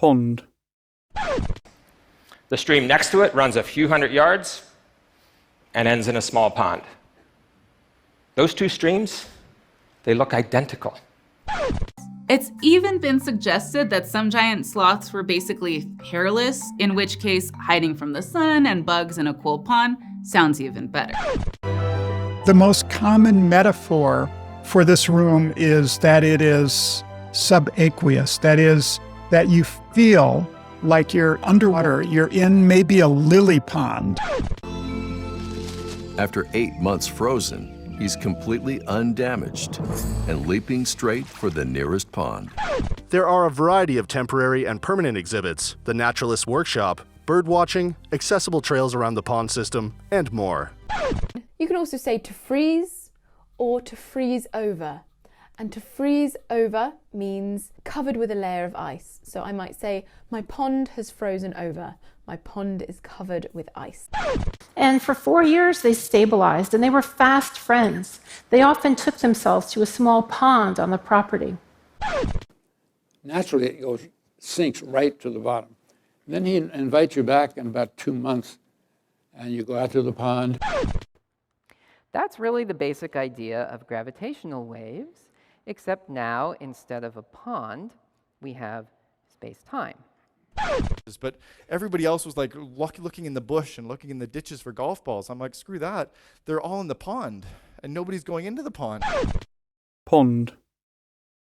Pond. The stream next to it runs a few hundred yards and ends in a small pond. Those two streams, they look identical. It's even been suggested that some giant sloths were basically hairless, in which case hiding from the sun and bugs in a cool pond sounds even better. The most common metaphor for this room is that it is subaqueous. That is, that you feel like you're underwater. You're in maybe a lily pond. After 8 months frozen, he's completely undamaged and leaping straight for the nearest pond. There are a variety of temporary and permanent exhibits, the Naturalist Workshop, bird watching, accessible trails around the pond system, and more. You can also say to freeze or to freeze over. And to freeze over means covered with a layer of ice. So I might say, my pond has frozen over. My pond is covered with ice. And for 4 years, they stabilized, and they were fast friends. They often took themselves to a small pond on the property. Naturally, it sinks right to the bottom. Then he invites you back in about 2 months, and you go out to the pond. That's really the basic idea of gravitational waves, except now, instead of a pond, we have space-time. But everybody else was like looking in the bush and looking in the ditches for golf balls. I'm like, screw that. They're all in the pond, and nobody's going into the pond. Pond.